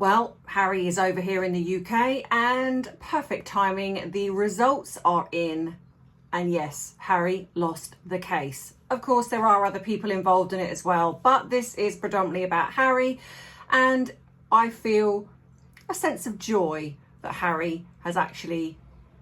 Well, Harry is over here in the UK and perfect timing, the results are in. And yes, Harry lost the case. Of course, there are other people involved in it as well, but this is predominantly about Harry. And I feel a sense of joy that Harry has actually,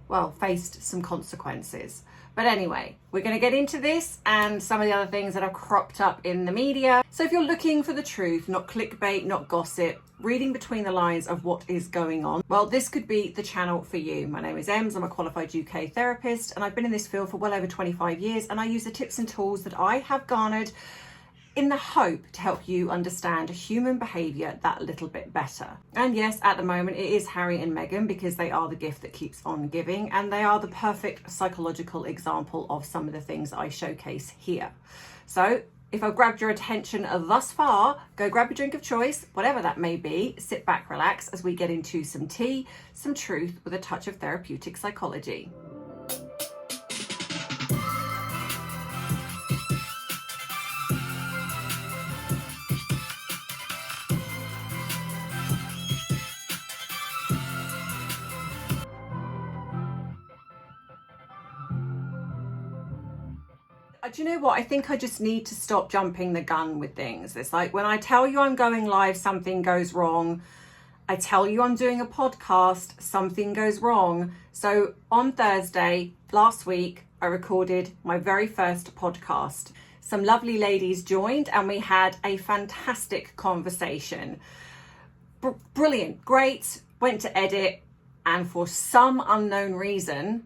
well, faced some consequences. But anyway, we're going to get into this and some of the other things that have cropped up in the media. So if you're looking for the truth, not clickbait, not gossip, reading between the lines of what is going on, well, this could be the channel for you. My name is Ems, I'm a qualified UK therapist, and I've been in this field for well over 25 years, and I use the tips and tools that I have garnered in the hope to help you understand human behaviour that little bit better. And yes, at the moment it is Harry and Meghan because they are the gift that keeps on giving, and they are the perfect psychological example of some of the things I showcase here. So if I've grabbed your attention thus far, go grab a drink of choice, whatever that may be, sit back, relax as we get into some tea, some truth with a touch of therapeutic psychology. Do you know what? I think I just need to stop jumping the gun with things. It's like when I tell you I'm going live, something goes wrong. I tell you I'm doing a podcast, something goes wrong. So on Thursday last week, I recorded my very first podcast. Some lovely ladies joined and we had a fantastic conversation. Brilliant, great, went to edit, and for some unknown reason,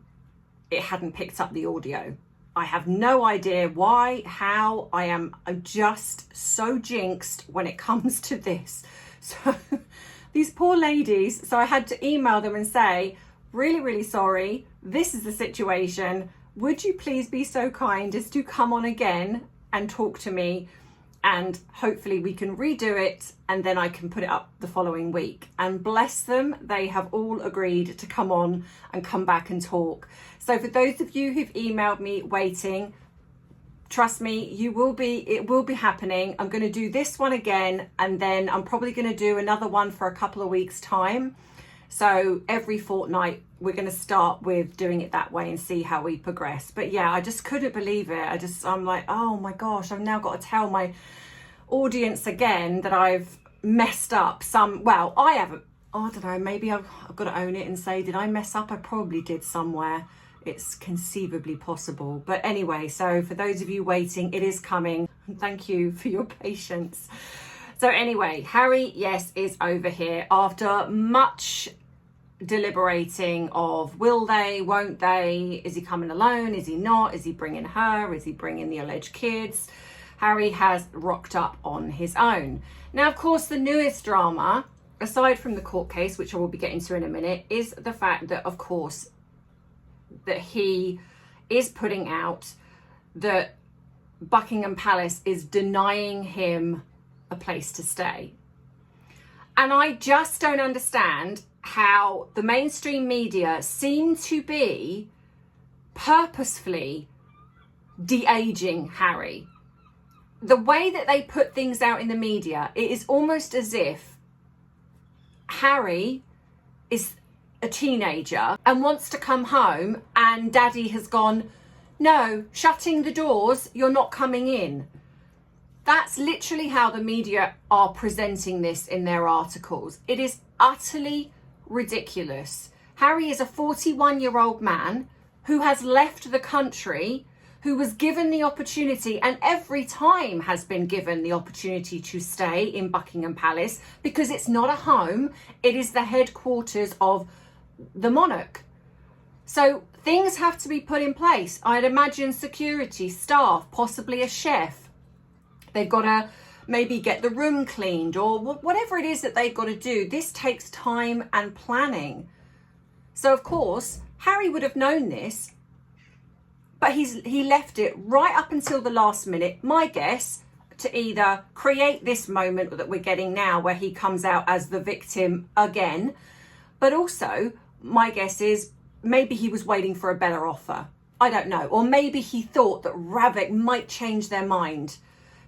it hadn't picked up the audio. I have no idea why, how. I'm just so jinxed when it comes to this. So these poor ladies, so I had to email them and say, really sorry, this is the situation. Would you please be so kind as to come on again and talk to me, and hopefully we can redo it and then I can put it up the following week. And bless them, they have all agreed to come on and come back and talk. So for those of you who've emailed me waiting, trust me, it will be happening. I'm going to do this one again, and then I'm probably going to do another one for a couple of weeks time. So every fortnight we're going to start with doing it that way and see how we progress. But yeah, I just couldn't believe it. I'm like, oh my gosh, I've now got to tell my audience again that I've messed up well, I haven't. I don't know, maybe I've got to own it and say, did I mess up? I probably did somewhere. It's conceivably possible. But anyway, so for those of you waiting, it is coming. Thank you for your patience. So anyway, Harry, yes, is over here after much deliberating of will they, won't they, is he coming alone, is he not, is he bringing her, is he bringing the alleged kids? Harry has rocked up on his own. Now, of course, the newest drama, aside from the court case, which I will be getting to in a minute, is the fact that, of course, that he is putting out that Buckingham Palace is denying him a place to stay. And I just don't understand how the mainstream media seem to be purposefully de-aging Harry. The way that they put things out in the media, it is almost as if Harry is a teenager and wants to come home and daddy has gone, no, shutting the doors, you're not coming in. That's literally how the media are presenting this in their articles. It is utterly ridiculous. Harry is a 41-year-old man who has left the country, who was given the opportunity, and every time has been given the opportunity to stay in Buckingham Palace, because it's not a home, it is the headquarters of the monarch. So things have to be put in place. I'd imagine security, staff, possibly a chef. They've got to maybe get the room cleaned or whatever it is that they've got to do. This takes time and planning. So of course, Harry would have known this, but he left it right up until the last minute, my guess, to either create this moment that we're getting now where he comes out as the victim again, but also my guess is maybe he was waiting for a better offer. I don't know. Or maybe he thought that Ravik might change their mind.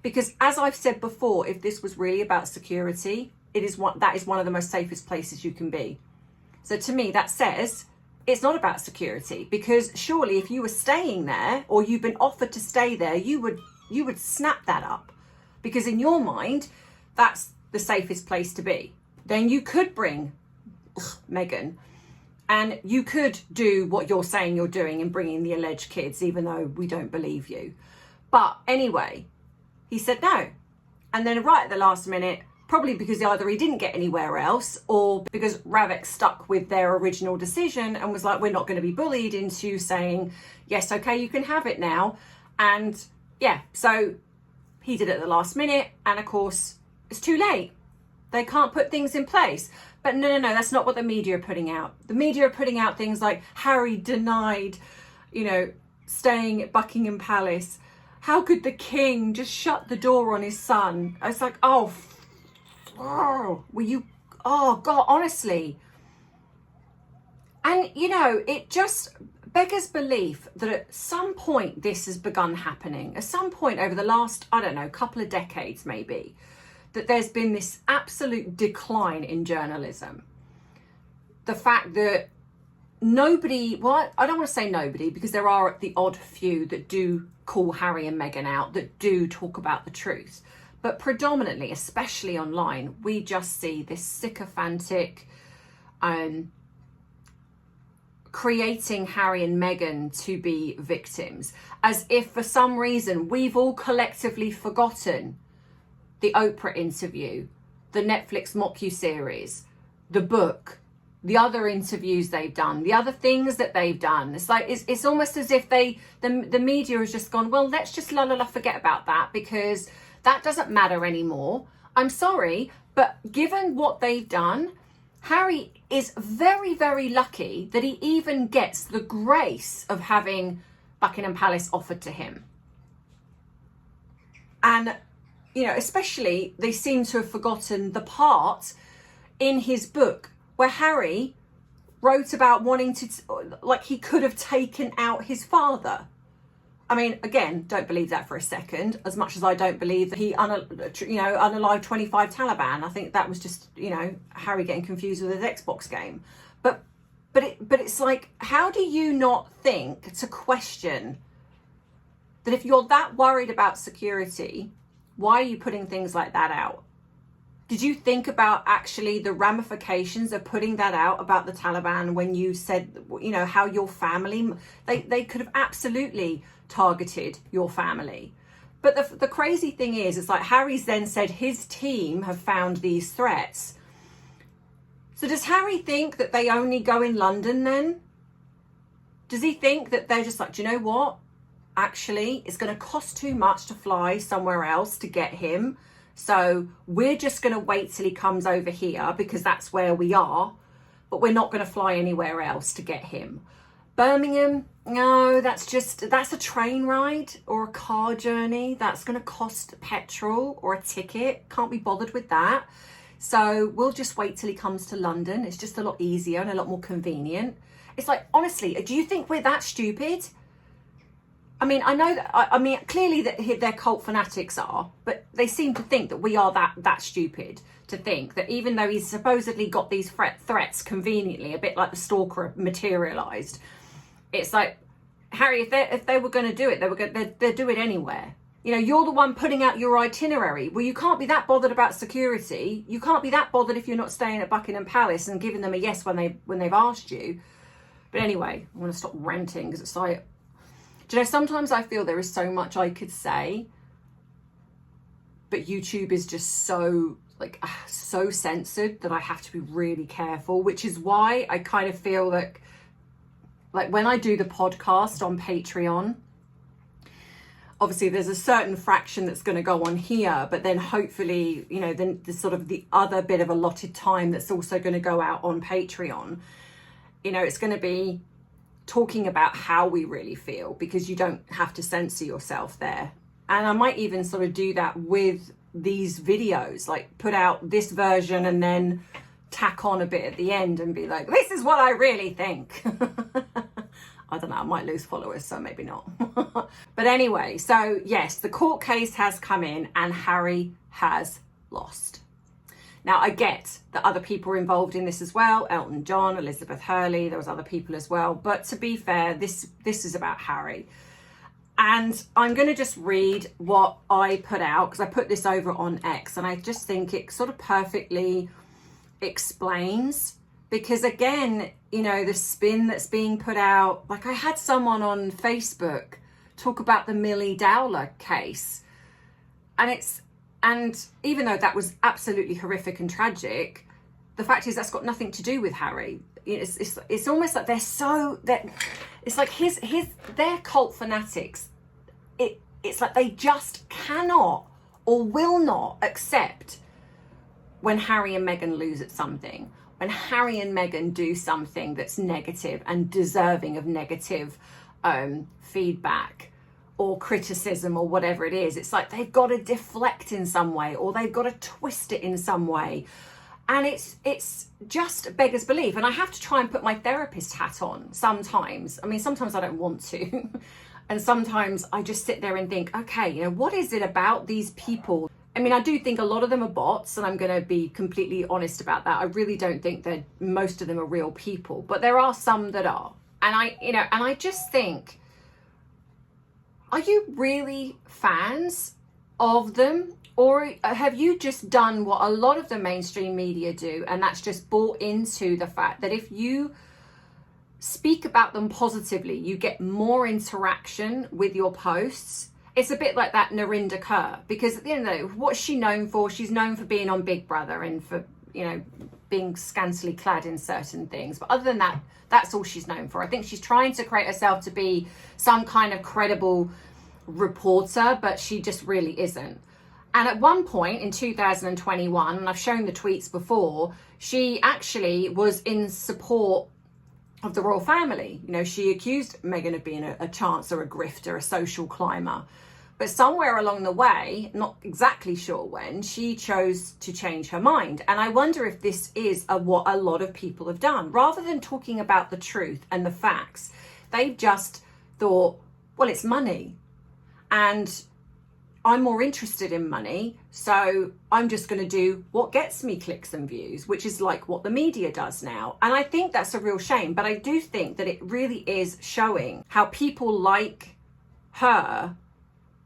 Because as I've said before, if this was really about security, that is one of the most safest places you can be. So to me, that says it's not about security, because surely if you were staying there or you've been offered to stay there, you would snap that up, because in your mind, that's the safest place to be. Then you could bring Meghan, and you could do what you're saying you're doing and bringing the alleged kids, even though we don't believe you. But anyway, he said no. And then right at the last minute, probably because either he didn't get anywhere else or because Ravek stuck with their original decision and was like, we're not going to be bullied into saying, yes, okay, you can have it now. And yeah, so he did it at the last minute. And of course, it's too late. They can't put things in place. But no, that's not what the media are putting out. The media are putting out things like Harry denied, staying at Buckingham Palace. How could the king just shut the door on his son? It's like, oh God, honestly. And, it just beggars belief that at some point this has begun happening. At some point over the last, couple of decades maybe, that there's been this absolute decline in journalism. The fact that I don't want to say nobody, because there are the odd few that do call Harry and Meghan out, that do talk about the truth. But predominantly, especially online, we just see this sycophantic creating Harry and Meghan to be victims, as if for some reason we've all collectively forgotten the Oprah interview, the Netflix mocu-series, the book, the other interviews they've done, the other things that they've done. It's like, it's almost as if the media has just gone, well, let's just forget about that, because that doesn't matter anymore. I'm sorry, but given what they've done, Harry is very, very lucky that he even gets the grace of having Buckingham Palace offered to him. And, especially they seem to have forgotten the part in his book where Harry wrote about wanting to, he could have taken out his father. I mean, again, don't believe that for a second, as much as I don't believe that he unalived 25 Taliban. I think that was just, Harry getting confused with his Xbox game. But it's like, how do you not think to question that if you're that worried about security, why are you putting things like that out? Did you think about actually the ramifications of putting that out about the Taliban when you said, how your family, they could have absolutely targeted your family. But the crazy thing is, it's like Harry's then said his team have found these threats. So does Harry think that they only go in London then? Does he think that they're just like, do you know what? Actually, it's going to cost too much to fly somewhere else to get him. So we're just going to wait till he comes over here because that's where we are. But we're not going to fly anywhere else to get him. Birmingham, no, that's a train ride or a car journey. That's going to cost petrol or a ticket. Can't be bothered with that. So we'll just wait till he comes to London. It's just a lot easier and a lot more convenient. It's like, honestly, do you think we're that stupid? I mean, I know that, clearly that their cult fanatics are, but they seem to think that we are that stupid to think that even though he's supposedly got these threats conveniently, a bit like the stalker materialized, it's like, Harry, if they were going to do it, they'd do it anywhere. You're the one putting out your itinerary. Well, you can't be that bothered about security. You can't be that bothered if you're not staying at Buckingham Palace and giving them a yes when they've asked you. But anyway, I want to stop ranting because it's like, sometimes I feel there is so much I could say, but YouTube is just so censored that I have to be really careful, which is why I kind of feel like when I do the podcast on Patreon, obviously there's a certain fraction that's going to go on here, but then hopefully, then there's sort of the other bit of allotted time that's also going to go out on Patreon. It's going to be talking about how we really feel, because you don't have to censor yourself there. And I might even sort of do that with these videos, like put out this version and then tack on a bit at the end and be like, this is what I really think. I don't know, I might lose followers, so maybe not. But anyway, so yes, the court case has come in and Harry has lost. Now, I get that other people are involved in this as well. Elton John, Elizabeth Hurley, there was other people as well. But to be fair, this is about Harry. And I'm going to just read what I put out, because I put this over on X, and I just think it sort of perfectly explains, because again, you know, the spin that's being put out, like I had someone on Facebook talk about the Millie Dowler case, and even though that was absolutely horrific and tragic, the fact is that's got nothing to do with Harry. It's almost like it's like they're cult fanatics. It's like they just cannot or will not accept when Harry and Meghan lose at something, when Harry and Meghan do something that's negative and deserving of negative feedback or criticism or whatever it is. It's like they've got to deflect in some way, or they've got to twist it in some way. And it's just beggars belief. And I have to try and put my therapist hat on sometimes. I mean, sometimes I don't want to. And sometimes I just sit there and think, okay, you know, what is it about these people? I mean, I do think a lot of them are bots, and I'm going to be completely honest about that. I really don't think that most of them are real people, but there are some that are. And I just think, are you really fans of them? Or have you just done what a lot of the mainstream media do, and that's just bought into the fact that if you speak about them positively, you get more interaction with your posts? It's a bit like that Narinder Kaur, because at the end of the day, what's she known for? She's known for being on Big Brother and for, you know, being scantily clad in certain things. But other than that, that's all she's known for. I think she's trying to create herself to be some kind of credible reporter, but she just really isn't. And at one point in 2021, and I've shown the tweets before, she actually was in support of the royal family. You know, she accused Meghan of being a chancer, a grifter, a social climber. But somewhere along the way, not exactly sure when, she chose to change her mind. And I wonder if this is what a lot of people have done. Rather than talking about the truth and the facts, they've just thought, well, it's money. And I'm more interested in money, so I'm just going to do what gets me clicks and views, which is like what the media does now. And I think that's a real shame, but I do think that it really is showing how people like her.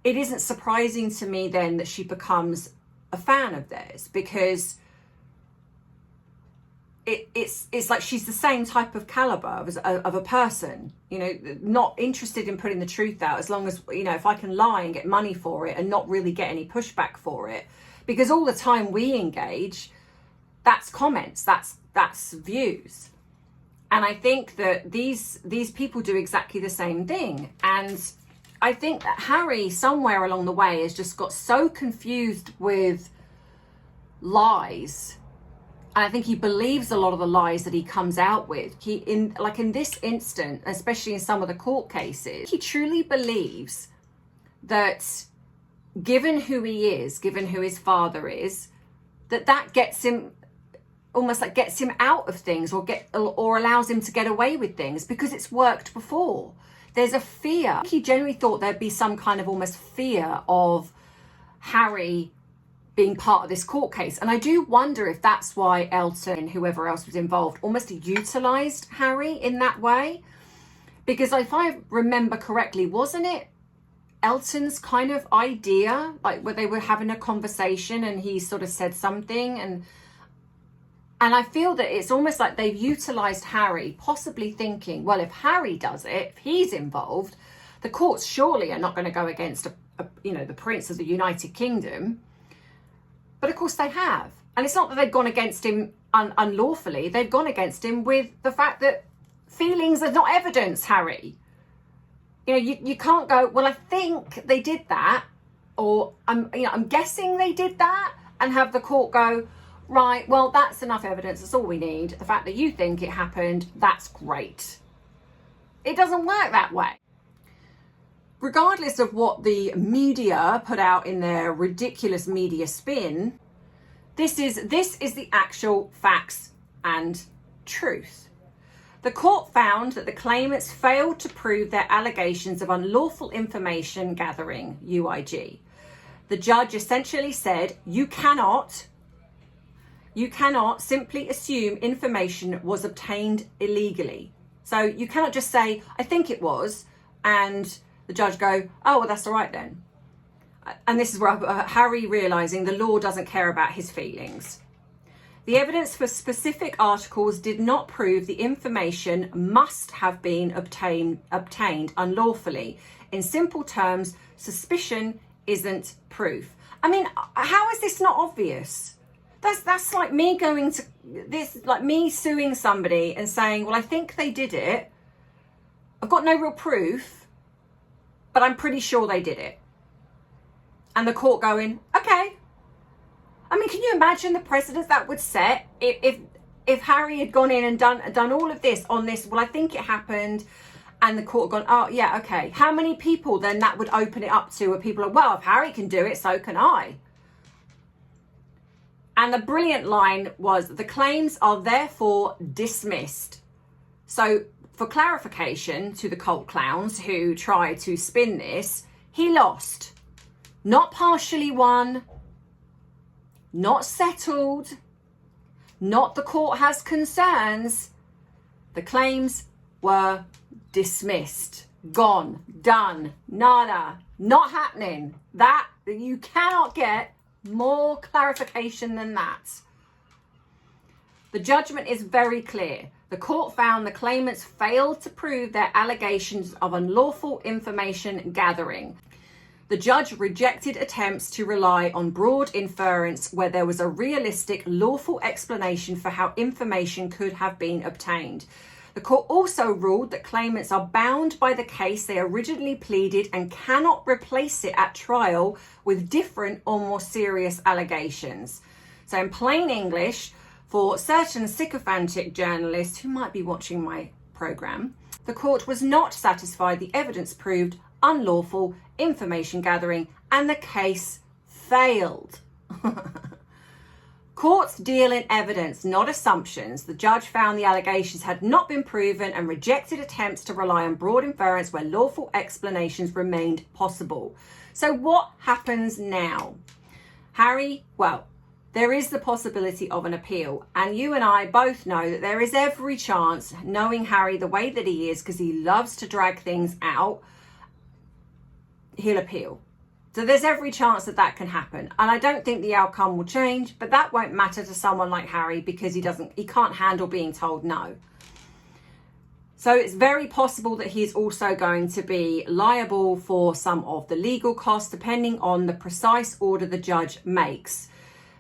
It isn't surprising to me then that she becomes a fan of theirs, because it's like she's the same type of caliber of a person, you know, not interested in putting the truth out, as long as, you know, if I can lie and get money for it and not really get any pushback for it. Because all the time we engage, that's comments, that's views. And I think that these people do exactly the same thing. And I think that Harry somewhere along the way has just got so confused with lies. And I think he believes a lot of the lies that he comes out with. In this instant, especially in some of the court cases, he truly believes that given who he is, given who his father is, that gets him, almost like gets him out of things, or allows him to get away with things because it's worked before. There's a fear. He generally thought there'd be some kind of almost fear of Harry being part of this court case. And I do wonder if that's why Elton and whoever else was involved almost utilized Harry in that way. Because if I remember correctly, wasn't it Elton's kind of idea, like where they were having a conversation and he sort of said something, and I feel that it's almost like they've utilized Harry, possibly thinking, well, if Harry does it, if he's involved, the courts surely are not going to go against the Prince of the United Kingdom. But of course they have. And it's not that they've gone against him unlawfully. They've gone against him with the fact that feelings are not evidence, Harry. You know, you can't go, well, I think they did that, or I'm guessing they did that, and have the court go, right, well, that's enough evidence. That's all we need. The fact that you think it happened, that's great. It doesn't work that way. Regardless of what the media put out in their ridiculous media spin, this is the actual facts and truth. The court found that the claimants failed to prove their allegations of unlawful information gathering, UIG. The judge essentially said, you cannot You cannot simply assume information was obtained illegally. So you cannot just say, I think it was, and the judge go, oh, well, that's all right then. And this is where Harry realising the law doesn't care about his feelings. The evidence for specific articles did not prove the information must have been obtained unlawfully. In simple terms, suspicion isn't proof. I mean, how is this not obvious? That's like me going to this, like me suing somebody and saying, well, I think they did it. I've got no real proof, but I'm pretty sure they did it. And the court going, okay. I mean, can you imagine the precedents that would set if Harry had gone in and done all of this on this? Well, I think it happened, and the court had gone, oh yeah, okay. How many people then that would open it up to? Where people are, well, if Harry can do it, so can I. And the brilliant line was, the claims are therefore dismissed. So for clarification to the cult clowns who tried to spin this, he lost. Not partially won, not settled, not the court has concerns. The claims were dismissed, gone, done, nada, not happening. That you cannot get more clarification than that. The judgment is very clear. The court found the claimants failed to prove their allegations of unlawful information gathering. The judge rejected attempts to rely on broad inference where there was a realistic, lawful explanation for how information could have been obtained. The court also ruled that claimants are bound by the case they originally pleaded and cannot replace it at trial with different or more serious allegations. So in plain English, for certain sycophantic journalists who might be watching my programme, the court was not satisfied the evidence proved unlawful information gathering and the case failed. Courts deal in evidence, not assumptions. The judge found the allegations had not been proven and rejected attempts to rely on broad inference where lawful explanations remained possible. So what happens now? Harry, well, there is the possibility of an appeal. And you and I both know that there is every chance, knowing Harry the way that he is, because he loves to drag things out, he'll appeal. So there's every chance that that can happen. And I don't think the outcome will change, but that won't matter to someone like Harry because he can't handle being told no. So it's very possible that he's also going to be liable for some of the legal costs, depending on the precise order the judge makes.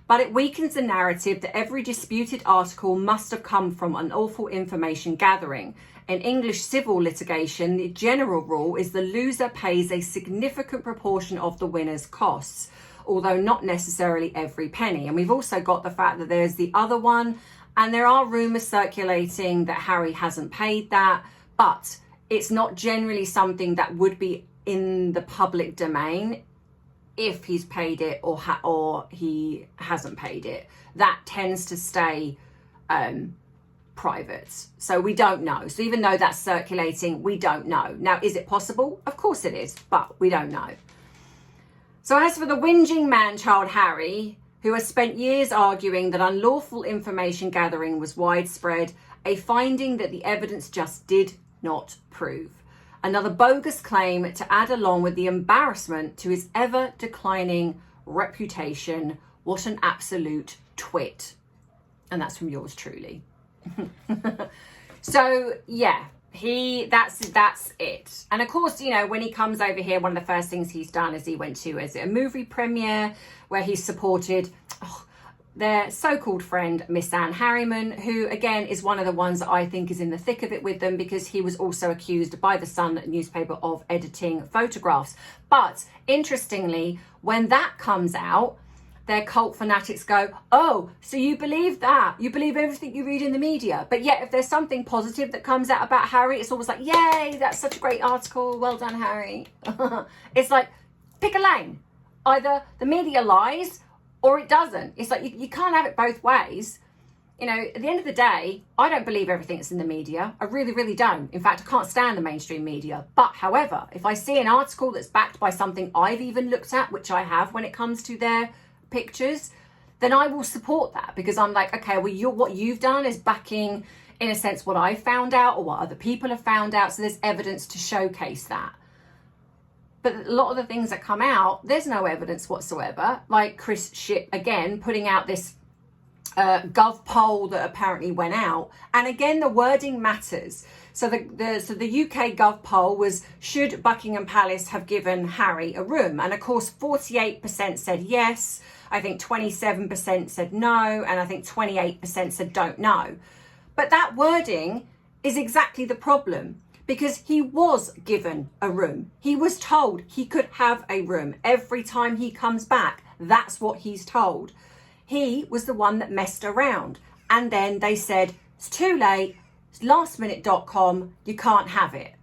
But it weakens the narrative that every disputed article must have come from unlawful information gathering. In English civil litigation, the general rule is the loser pays a significant proportion of the winner's costs, although not necessarily every penny. And we've also got the fact that there's the other one, and there are rumours circulating that Harry hasn't paid that, but it's not generally something that would be in the public domain if he's paid it or he hasn't paid it. That tends to stay private. So we don't know. So even though that's circulating, we don't know. Now, is it possible? Of course it is, but we don't know. So as for the whinging man-child Harry, who has spent years arguing that unlawful information gathering was widespread, a finding that the evidence just did not prove. Another bogus claim to add along with the embarrassment to his ever declining reputation. What an absolute twit. And that's from yours truly. So yeah, that's it. And of course, you know, when he comes over here, one of the first things he's done is he went to a movie premiere where he supported their so-called friend, Miss Anne Harriman, who again is one of the ones that I think is in the thick of it with them because he was also accused by the Sun newspaper of editing photographs. But interestingly, when that comes out, their cult fanatics go, oh, so you believe that? You believe everything you read in the media. But yet if there's something positive that comes out about Harry, it's always like, yay, that's such a great article. Well done, Harry. It's like, pick a lane. Either the media lies or it doesn't. It's like, you can't have it both ways. You know, at the end of the day, I don't believe everything that's in the media. I really, really don't. In fact, I can't stand the mainstream media. But however, if I see an article that's backed by something I've even looked at, which I have when it comes to their pictures, then I will support that, because I'm like, okay, well, what you've done is backing, in a sense, what I found out or what other people have found out. So there's evidence to showcase that. But a lot of the things that come out, there's no evidence whatsoever. Like Chris Ship, again, putting out this Gov poll that apparently went out. And again, the wording matters. So the UK Gov poll was, should Buckingham Palace have given Harry a room? And of course, 48% said yes. I think 27% said no. And I think 28% said don't know. But that wording is exactly the problem, because he was given a room. He was told he could have a room every time he comes back. That's what he's told. He was the one that messed around. And then they said, it's too late, it's lastminute.com, you can't have it.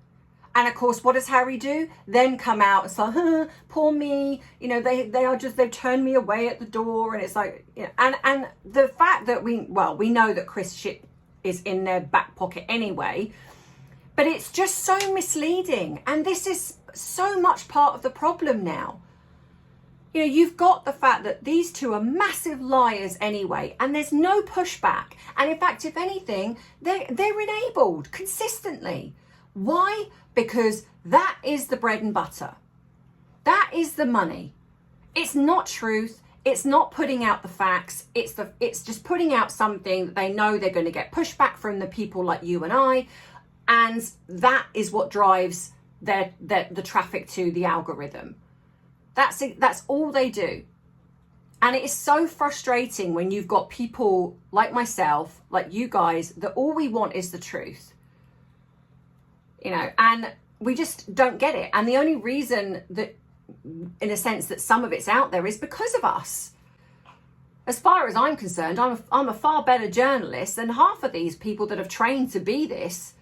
And of course, what does Harry do? Then come out and say, poor me, you know, they've turned me away at the door. And it's like, you know, and the fact that we know that Chris Ship is in their back pocket anyway, but it's just so misleading. And this is so much part of the problem now. You know, you've got the fact that these two are massive liars anyway, and there's no pushback. And in fact, if anything, they're enabled consistently. Why? Because that is the bread and butter. That is the money. It's not truth. It's not putting out the facts. It's just putting out something that they know they're going to get pushback from the people like you and I. And that is what drives the traffic to the algorithm. That's it. That's all they do. And it is so frustrating when you've got people like myself, like you guys, that all we want is the truth. You know, and we just don't get it. And the only reason that, in a sense, that some of it's out there is because of us. As far as I'm concerned, I'm a far better journalist than half of these people that have trained to be this.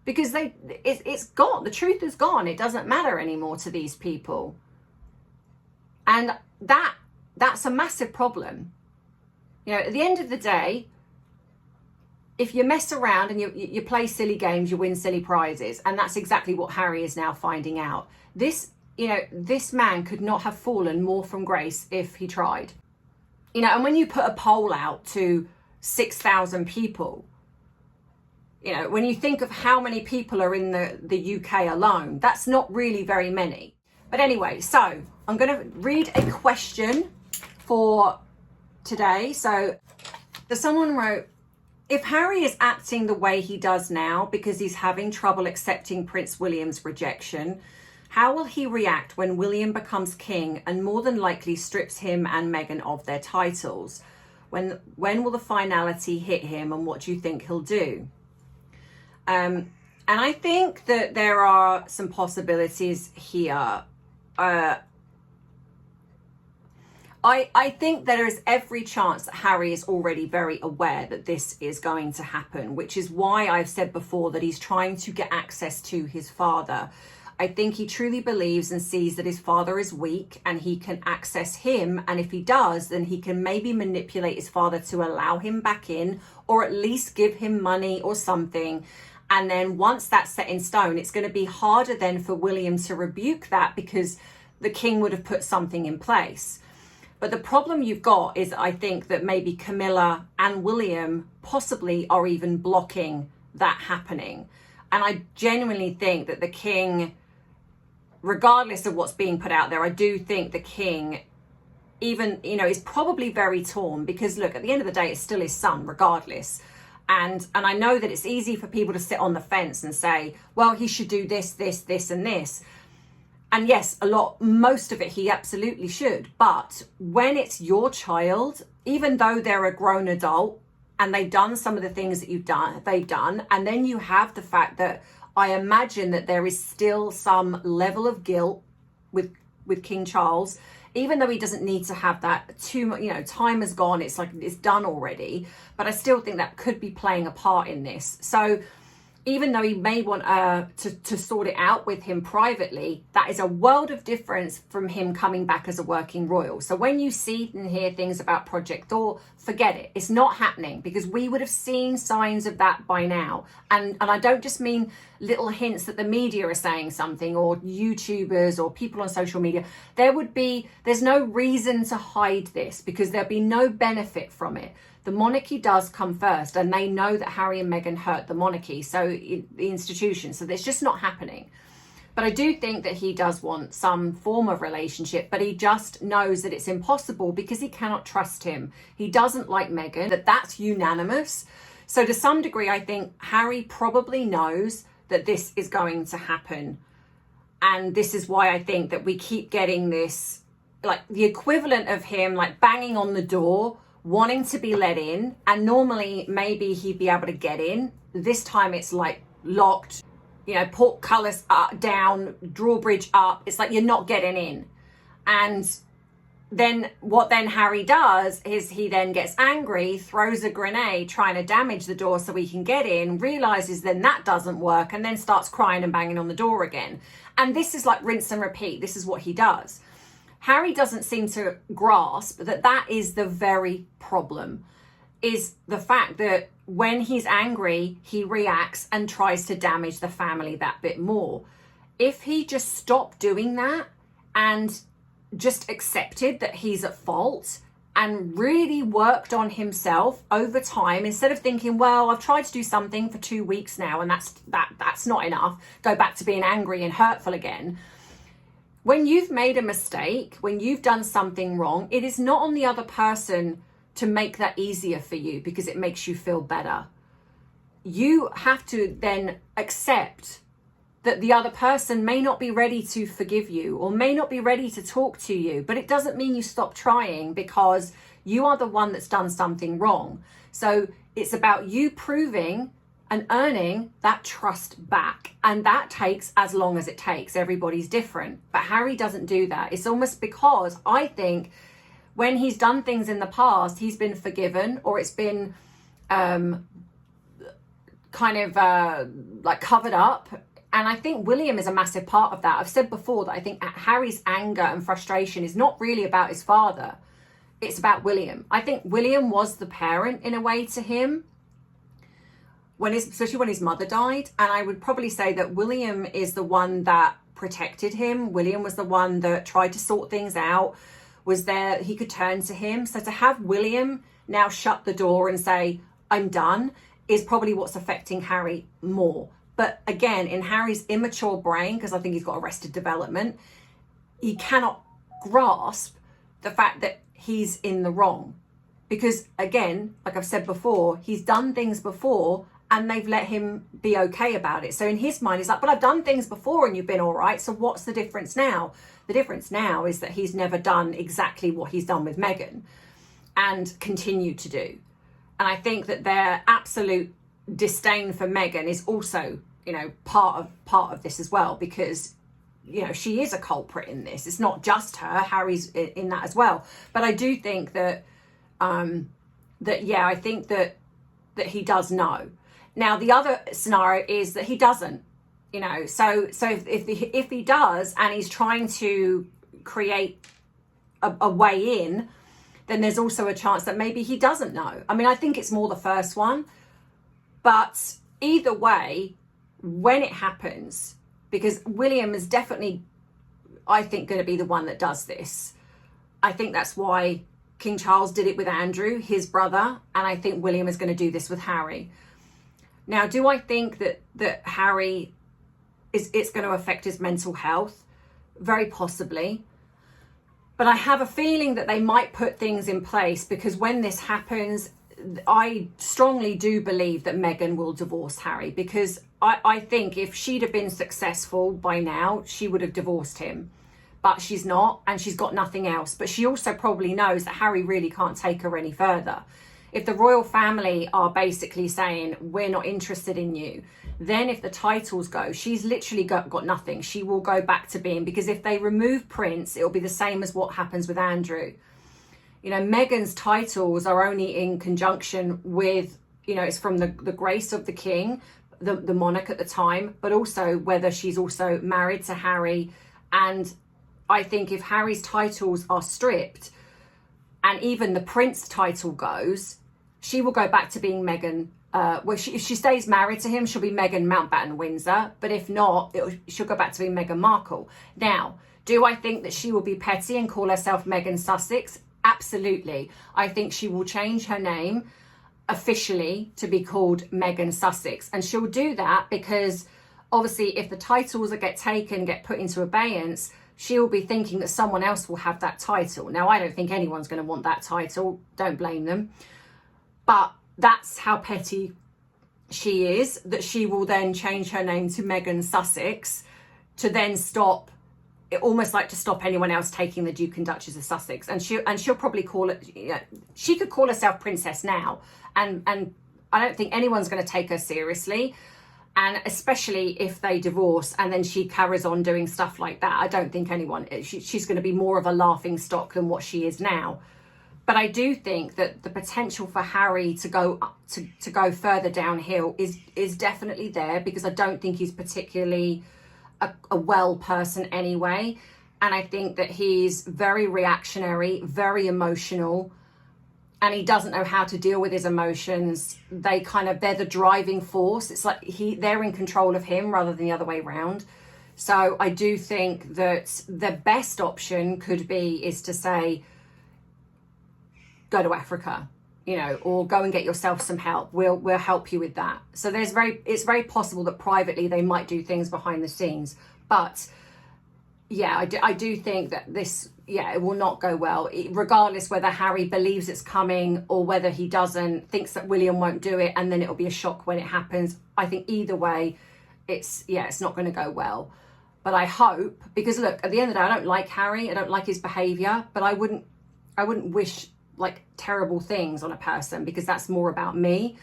Because it's gone. The truth is gone. It doesn't matter anymore to these people. And that's a massive problem. You know, at the end of the day, if you mess around and you play silly games, you win silly prizes. And that's exactly what Harry is now finding out. This man could not have fallen more from grace if he tried. You know, and when you put a poll out to 6,000 people, you know, when you think of how many people are in the UK alone, that's not really very many. But anyway, so I'm going to read a question for today. So someone wrote, if Harry is acting the way he does now because he's having trouble accepting Prince William's rejection, how will he react when William becomes king and more than likely strips him and Meghan of their titles? When will the finality hit him, and what do you think he'll do? And I think that there are some possibilities here. I think there is every chance that Harry is already very aware that this is going to happen, which is why I've said before that he's trying to get access to his father. I think he truly believes and sees that his father is weak and he can access him. And if he does, then he can maybe manipulate his father to allow him back in, or at least give him money or something. And then once that's set in stone, it's going to be harder then for William to rebuke that, because the king would have put something in place. But the problem you've got is, I think that maybe Camilla and William possibly are even blocking that happening. And I genuinely think that the king, regardless of what's being put out there, I do think the king even, you know, is probably very torn, because look, at the end of the day, it's still his son regardless. And I know that it's easy for people to sit on the fence and say, well, he should do this, this, this, and this. And yes, most of it he absolutely should. But when it's your child, even though they're a grown adult and they've done some of the things that they've done, and then you have the fact that I imagine that there is still some level of guilt with King Charles, even though he doesn't need to have that too much, you know, time has gone, it's like it's done already. But I still think that could be playing a part in this. So even though he may want to sort it out with him privately, that is a world of difference from him coming back as a working royal. So when you see and hear things about Project Thor, forget it. It's not happening, because we would have seen signs of that by now. And I don't just mean little hints that the media are saying something, or YouTubers or people on social media. There's no reason to hide this, because there'll be no benefit from it. The monarchy does come first, and they know that Harry and Meghan hurt the monarchy, so the institution. So it's just not happening. But I do think that he does want some form of relationship, but he just knows that it's impossible because he cannot trust him. He doesn't like Meghan, that's unanimous. So to some degree, I think Harry probably knows that this is going to happen. And this is why I think that we keep getting this, like the equivalent of him like banging on the door, wanting to be let in, and normally maybe he'd be able to get in. This time it's like locked, you know, portcullis down, drawbridge up. It's like you're not getting in. And then what Harry does is he then gets angry, throws a grenade trying to damage the door so he can get in, realizes then that doesn't work, and then starts crying and banging on the door again. And this is like rinse and repeat. This is what he does. Harry doesn't seem to grasp that that is the very problem, is the fact that when he's angry, he reacts and tries to damage the family that bit more. If he just stopped doing that and just accepted that he's at fault and really worked on himself over time, instead of thinking, well, I've tried to do something for 2 weeks now and that's not enough, go back to being angry and hurtful again. When you've made a mistake, when you've done something wrong, it is not on the other person to make that easier for you because it makes you feel better. You have to then accept that the other person may not be ready to forgive you or may not be ready to talk to you, but it doesn't mean you stop trying because you are the one that's done something wrong. So it's about you proving and earning that trust back. And that takes as long as it takes. Everybody's different. But Harry doesn't do that. It's almost because I think when he's done things in the past, he's been forgiven, or it's been like covered up. And I think William is a massive part of that. I've said before that I think Harry's anger and frustration is not really about his father. It's about William. I think William was the parent in a way to him, especially when his mother died. And I would probably say that William is the one that protected him. William was the one that tried to sort things out, was there, he could turn to him. So to have William now shut the door and say, I'm done, is probably what's affecting Harry more. But again, in Harry's immature brain, because I think he's got arrested development, he cannot grasp the fact that he's in the wrong. Because again, like I've said before, he's done things before and they've let him be okay about it. So in his mind, he's like, but I've done things before and you've been all right. So what's the difference now? The difference now is that he's never done exactly what he's done with Meghan and continued to do. And I think that their absolute disdain for Meghan is also, you know, part of this as well, because, you know, she is a culprit in this. It's not just her. Harry's in that as well. But I do think that, I think that he does know. Now, the other scenario is that he doesn't, you know, so if he does and he's trying to create a way in, then there's also a chance that maybe he doesn't know. I mean, I think it's more the first one, but either way, when it happens, because William is definitely, I think, going to be the one that does this. I think that's why King Charles did it with Andrew, his brother, and I think William is going to do this with Harry. Now, do I think that Harry it's going to affect his mental health? Very possibly. But I have a feeling that they might put things in place, because when this happens, I strongly do believe that Meghan will divorce Harry, because I think if she'd have been successful by now, she would have divorced him. But she's not, and she's got nothing else. But she also probably knows that Harry really can't take her any further. If the royal family are basically saying, we're not interested in you, then if the titles go, she's literally got nothing. She will go back to being, because if they remove Prince, it'll be the same as what happens with Andrew. You know, Meghan's titles are only in conjunction with, you know, it's from the grace of the king, the monarch at the time, but also whether she's also married to Harry. And I think if Harry's titles are stripped and even the prince title goes, she will go back to being Meghan. If she stays married to him, she'll be Meghan Mountbatten Windsor. But if not, she'll go back to being Meghan Markle. Now, do I think that she will be petty and call herself Meghan Sussex? Absolutely. I think she will change her name officially to be called Meghan Sussex. And she'll do that because obviously if the titles that get taken get put into abeyance, she'll be thinking that someone else will have that title. Now, I don't think anyone's going to want that title. Don't blame them. But that's how petty she is, that she will then change her name to Meghan Sussex to then stop, almost like to stop anyone else taking the Duke and Duchess of Sussex. And she'll probably call it, she could call herself Princess now. And I don't think anyone's going to take her seriously. And especially if they divorce and then she carries on doing stuff like that, I don't think she's going to be more of a laughing stock than what she is now. But I do think that the potential for Harry to go further downhill is definitely there, because I don't think he's particularly a well person anyway. And I think that he's very reactionary, very emotional, and he doesn't know how to deal with his emotions. They're the driving force. It's like they're in control of him rather than the other way around. So I do think that the best option is to say, go to Africa, or go and get yourself some help. We'll help you with that. So it's very possible that privately they might do things behind the scenes. But yeah, I do think that it will not go well, regardless whether Harry believes it's coming or whether he doesn't, thinks that William won't do it, and then it'll be a shock when it happens. I think either way, it's not going to go well. But I hope, because look, at the end of the day, I don't like Harry. I don't like his behaviour, but I wouldn't wish like terrible things on a person, because that's more about me.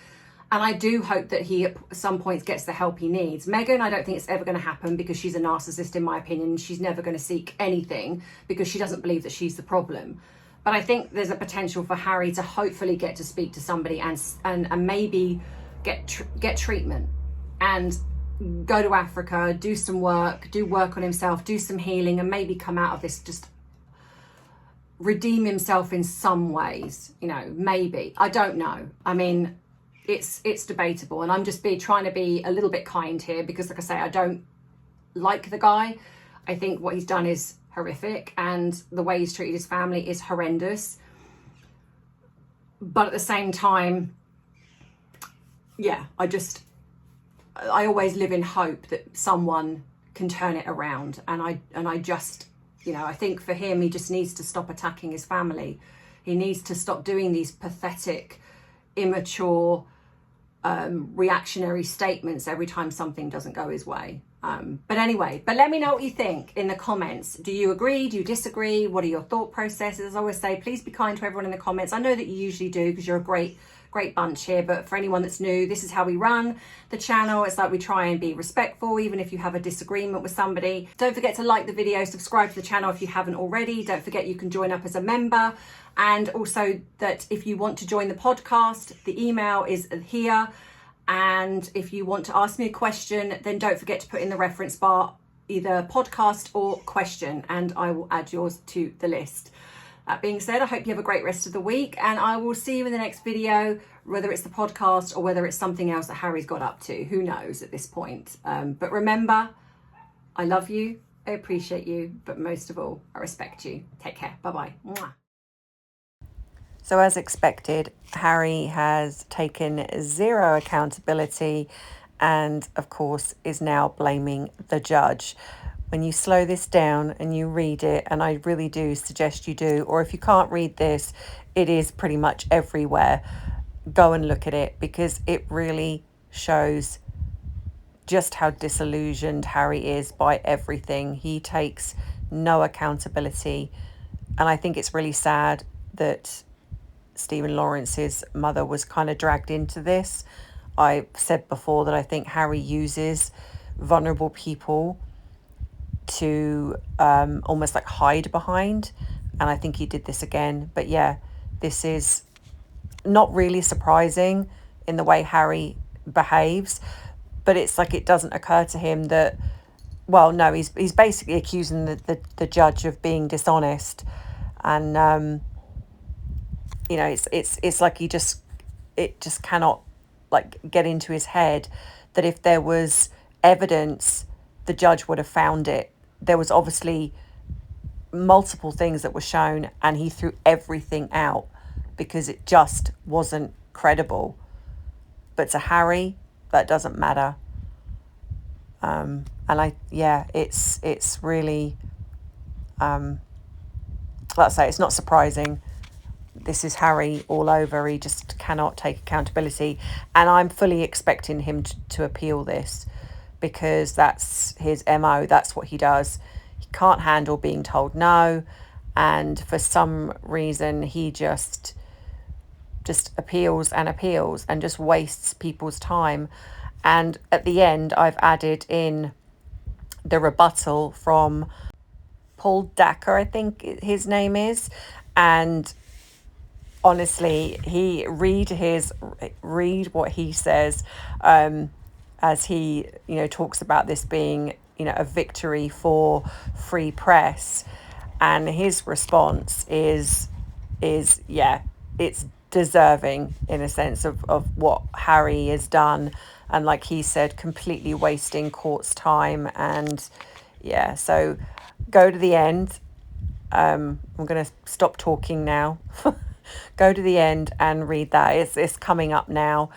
And I do hope that he at some points gets the help he needs. Meghan, I don't think it's ever going to happen, because she's a narcissist in my opinion. She's never going to seek anything because she doesn't believe that she's the problem. But I think there's a potential for Harry to hopefully get to speak to somebody and maybe get treatment and go to Africa, do work on himself, do some healing, and maybe come out of this, just redeem himself in some ways, maybe. I don't know. I mean, it's debatable, and I'm just trying to be a little bit kind here, because like I say, I don't like the guy. I think what he's done is horrific, and the way he's treated his family is horrendous. But at the same time, yeah, I always live in hope that someone can turn it around. And I just, I think for him, he just needs to stop attacking his family. He needs to stop doing these pathetic, immature, reactionary statements every time something doesn't go his way. But anyway, let me know what you think in the comments. Do you agree? Do you disagree? What are your thought processes? As I always say, please be kind to everyone in the comments. I know that you usually do, because you're a great bunch here, but for anyone that's new, this is how we run the channel. It's like we try and be respectful, even if you have a disagreement with somebody. Don't forget to like the video, subscribe to the channel if you haven't already. Don't forget you can join up as a member, and also that if you want to join the podcast, the email is here. And if you want to ask me a question, then don't forget to put in the reference bar either podcast or question, and I will add yours to the list. That being said, I hope you have a great rest of the week, and I will see you in the next video, whether it's the podcast or whether it's something else that Harry's got up to. Who knows at this point? But remember, I love you, I appreciate you, but most of all, I respect you. Take care. Bye-bye. Mwah. So as expected, Harry has taken zero accountability and, of course, is now blaming the judge. When you slow this down and you read it, and I really do suggest you do, or if you can't read this, it is pretty much everywhere. Go and look at it, because it really shows just how disillusioned Harry is by everything. He takes no accountability, and I think it's really sad that Stephen Lawrence's mother was kind of dragged into this. I said before that I think Harry uses vulnerable people to almost like hide behind, and I think he did this again. But yeah, this is not really surprising in the way Harry behaves, but it's like it doesn't occur to him that, well, no, he's basically accusing the judge of being dishonest, and you know, it's like it just cannot like get into his head that if there was evidence, the judge would have found it. There was obviously multiple things that were shown, and he threw everything out because it just wasn't credible. But to Harry, that doesn't matter. And it's really, let's say, it's not surprising. This is Harry all over. He just cannot take accountability, and I'm fully expecting him to appeal this, because that's his MO. That's what he does. He can't handle being told no, and for some reason he just appeals and just wastes people's time. And at the end, I've added in the rebuttal from Paul Dacre, I think his name is, and honestly, read what he says, as he, you know, talks about this being, you know, a victory for free press, and his response is yeah, it's deserving in a sense of what Harry has done, and like he said, completely wasting court's time. And yeah, so go to the end. I'm going to stop talking now. Go to the end and read that. It's coming up now,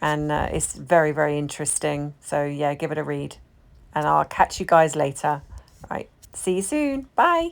and it's very, very interesting. So yeah, give it a read, and I'll catch you guys later. Right, see you soon. Bye.